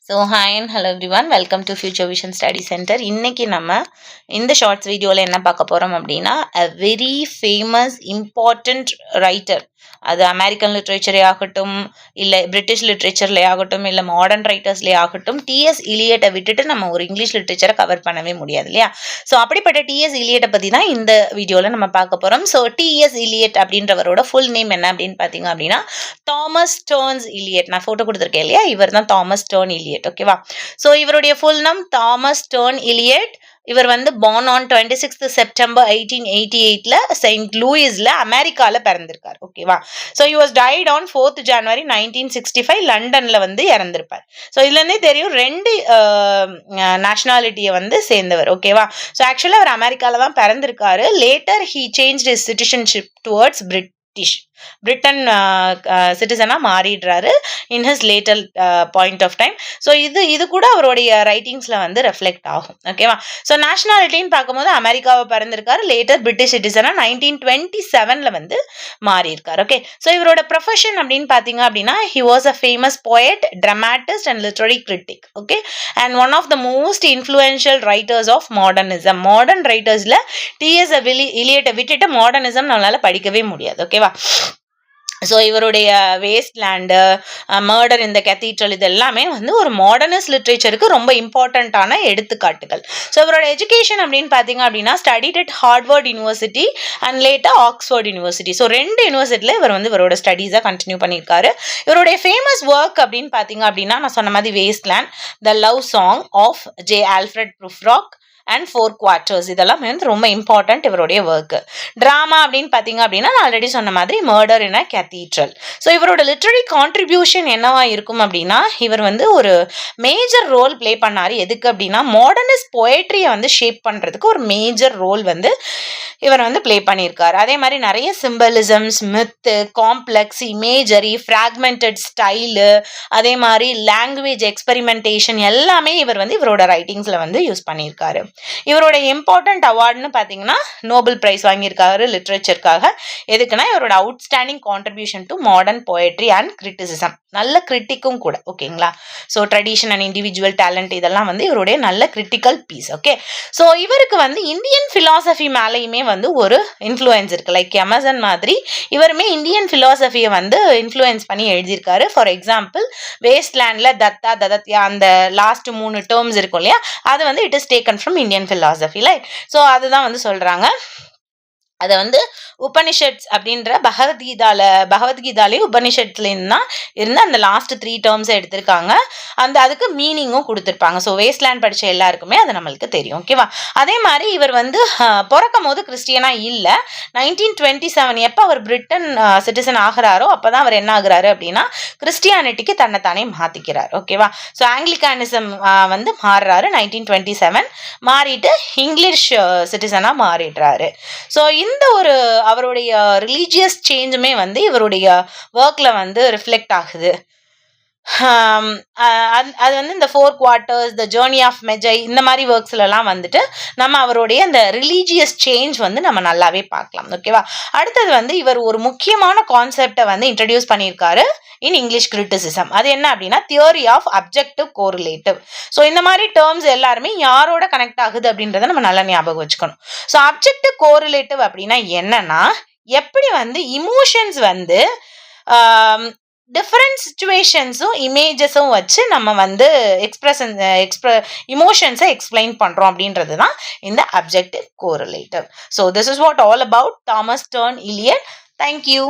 So hi and hello everyone, welcome to future vision study centre. இன்றைக்கி நம்ம இந்த shorts வீடியோவில் என்ன பார்க்க போகிறோம் அப்படின்னா, a very famous important writer, அது அமெரிக்கன் லிட்ரேச்சரே ஆகட்டும், இல்லை பிரிட்டிஷ் லிட்ரேச்சர்லேயே ஆகட்டும், இல்லை மாடர்ன் ரைட்டர்ஸ்லேயே ஆகட்டும், டிஎஸ் இலியட்டை விட்டுட்டு நம்ம ஒரு இங்கிலீஷ் லிட்ரேச்சரை கவர் பண்ணவே முடியாது இல்லையா? ஸோ அப்படிப்பட்ட டிஎஸ் இலியட்டை பற்றி தான் இந்த வீடியோவில் நம்ம பார்க்க போகிறோம். ஸோ டிஎஸ் இலியட் அப்படின்றவரோட ஃபுல் நேம் என்ன அப்படின்னு பார்த்தீங்க அப்படின்னா, தாமஸ் ஸ்டர்ன்ஸ் இலியட். நான் ஃபோட்டோ கொடுத்துருக்கேன் இல்லையா, இவர் தான் தாமஸ் ஸ்டர்ன் இலியட். ஓகேவா? ஸோ இவருடைய full name Thomas Stearn Eliot. இவர் வந்து born on 26th September 1888ல செயின்ட் லூயிஸ்ல அமெரிக்கால பிறந்திருக்கார். ஓகேவா? So he was died on 4th January 1965 லண்டன்ல வந்து இறந்திருப்பார். ஸோ இதுல இருந்தே தெரியும் ரெண்டு நேஷனாலிட்டியை வந்து சேர்ந்தவர். ஓகேவா? ஸோ ஆக்சுவலா அவர் அமெரிக்கால தான் பிறந்திருக்காரு. Later he changed his citizenship towards Britain சிட்டிசனாக மாறிடுறாரு in his later point of time. So இது கூட அவருடைய ரைட்டிங்ஸில் வந்து ரெஃப்ளெக்ட் ஆகும். ஓகேவா? ஸோ நேஷனாலிட்டின்னு பார்க்கும்போது அமெரிக்காவை பிறந்திருக்காரு. லேட்டர் பிரிட்டிஷ் சிட்டிசனாக 1927 வந்து மாறியிருக்காரு. ஓகே, ஸோ இவரோட ப்ரொஃபஷன் அப்படின்னு பார்த்தீங்க அப்படின்னா, he was a famous poet, dramatist and literary critic. Okay, and one of the most influential writers of modernism. Modern ரைட்டர்ஸில் டிஎஸ் இலியட்டை விட்டுட்டு மாடர்னிசம் நம்மளால படிக்கவே முடியாது. ஓகேவா? ஸோ இவருடைய வேஸ்ட்லேண்டு, மர்டர் இந்த கத்தீட்ரல், இது எல்லாமே வந்து ஒரு மாடர்னிஸ்ட் லிட்ரேச்சருக்கு ரொம்ப இம்பார்ட்டண்ட்டான எடுத்துக்காட்டுகள். ஸோ இவரோட எஜுகேஷன் அப்படின்னு பார்த்தீங்க அப்படின்னா, studied at Harvard university and later Oxford university. So ரெண்டு யூனிவர்சிட்டியில் இவர் வந்து இவரோட ஸ்டடீஸை கண்டினியூ பண்ணியிருக்காரு. இவருடைய ஃபேமஸ் ஒர்க் அப்படின்னு பார்த்தீங்க அப்படின்னா, நான் சொன்ன மாதிரி Wasteland, the love song of J Alfred Prufrock and 4 quartets, இதெல்லாம் வந்து ரொம்ப இம்பார்ட்டன்ட் இவருடைய ஒர்க்கு. ட்ராமா அப்படின்னு பார்த்தீங்க அப்படின்னா, நான் ஆல்ரெடி சொன்ன மாதிரி மர்டர் இன் அ கேத்தீட்ரல். ஸோ இவரோட லிட்ரரி கான்ட்ரிபியூஷன் என்னவா இருக்கும் அப்படின்னா, இவர் வந்து ஒரு மேஜர் ரோல் ப்ளே பண்ணார். எதுக்கு அப்படின்னா, மாடர்னிஸ்ட் போயட்ரியை வந்து ஷேப் பண்ணுறதுக்கு ஒரு மேஜர் ரோல் வந்து இவர் வந்து ப்ளே பண்ணியிருக்காரு. அதே மாதிரி நிறைய symbolisms, myth, complex, imagery, fragmented style, அதே மாதிரி லாங்குவேஜ் எக்ஸ்பெரிமெண்டேஷன் எல்லாமே இவர் வந்து இவரோட ரைட்டிங்ஸில் வந்து யூஸ் பண்ணியிருக்காரு. இவரோட இம்பார்ட்டன்ட் அவார்டுன்னு பார்த்தீங்கன்னா, நோபல் பிரைஸ் வாங்கியிருக்காரு லிட்ரேச்சருக்காக. எதுக்குன்னா, இவரோட outstanding contribution to modern poetry and criticism. நல்ல கிரிட்டிக்கும் கூட. ஓகேங்களா? So tradition and individual talent இதெல்லாம் வந்து இவருடைய நல்ல கிரிட்டிக்கல் பீஸ். ஓகே, ஸோ இவருக்கு வந்து இந்தியன் ஃபிலாசபி மேலேயுமே வந்து ஒரு இன்ஃப்ளூயன்ஸ் இருக்குது. லைக் எமர்சன் மாதிரி இவருமே இந்தியன் ஃபிலாசபியை வந்து இன்ஃப்ளூயன்ஸ் பண்ணி எழுதியிருக்காரு. ஃபார் எக்ஸாம்பிள், வேஸ்ட்லேண்டில் தத்தா ததத்யா அந்த லாஸ்ட் 3 டேர்ம்ஸ் இருக்கும் இல்லையா, அது வந்து it is taken from Indian philosophy. Like so அதுதான் வந்து சொல்கிறாங்க. அதை வந்து உபனிஷத்ஸ் அப்படின்ற பகவத்கீதாலே உபனிஷத்துலேருந்து தான் இருந்து அந்த லாஸ்ட் 3 டேர்ம்ஸை எடுத்திருக்காங்க. அதுக்கு மீனிங்கும் கொடுத்துருப்பாங்க. ஸோ வேஸ்ட்லேண்ட் படித்த எல்லாருக்குமே அது நம்மளுக்கு தெரியும். ஓகேவா? அதே மாதிரி இவர் வந்து பிறக்கும் போது கிறிஸ்டியனாக இல்லை. 1927 எப்போ அவர் பிரிட்டன் சிட்டிசன் ஆகிறாரோ அப்போ தான் அவர் என்ன ஆகுறாரு அப்படின்னா, கிறிஸ்டியானிட்டிக்கு தன்னைத்தானே மாற்றிக்கிறார். ஓகேவா? ஸோ ஆங்கிலிகானிசம் வந்து மாறுறாரு 1927. மாறிட்டு இங்கிலீஷ் சிட்டிசனாக மாறிடுறாரு. ஸோ இந்த ஒரு அவருடைய ரிலீஜியஸ் சேஞ்சுமே வந்து இவருடைய ஒர்க்ல வந்து ரிஃப்ளெக்ட் ஆகுது. அது வந்து இந்த 4 குவார்ட்டர்ஸ், த ஜேர்னி ஆஃப் மெஜை, இந்த மாதிரி ஒர்க்ஸ்லாம் வந்துட்டு நம்ம அவருடைய அந்த ரிலீஜியஸ் சேஞ்ச் வந்து நம்ம நல்லாவே பார்க்கலாம். ஓகேவா? அடுத்தது வந்து இவர் ஒரு முக்கியமான கான்செப்டை வந்து இன்ட்ரடியூஸ் பண்ணியிருக்காரு இன் இங்கிலீஷ் கிரிட்டிசிசம். அது என்ன அப்படின்னா, theory of objective correlative. So இந்த மாதிரி டேர்ம்ஸ் எல்லாருமே யாரோட கனெக்ட் ஆகுது அப்படின்றத நம்ம நல்லா ஞாபகம் வச்சுக்கணும். ஸோ அப்ஜெக்டிவ் கோரிலேட்டிவ் அப்படின்னா என்னன்னா, எப்படி வந்து இமோஷன்ஸ் வந்து டிஃப்ரெண்ட் சிச்சுவேஷன்ஸும் இமேஜஸும் வச்சு நம்ம வந்து இமோஷன்ஸை எக்ஸ்பிளைன் பண்ணுறோம் அப்படின்றது தான் இந்த objective correlative. So this is what all about Thomas Stearn Eliot. Thank you.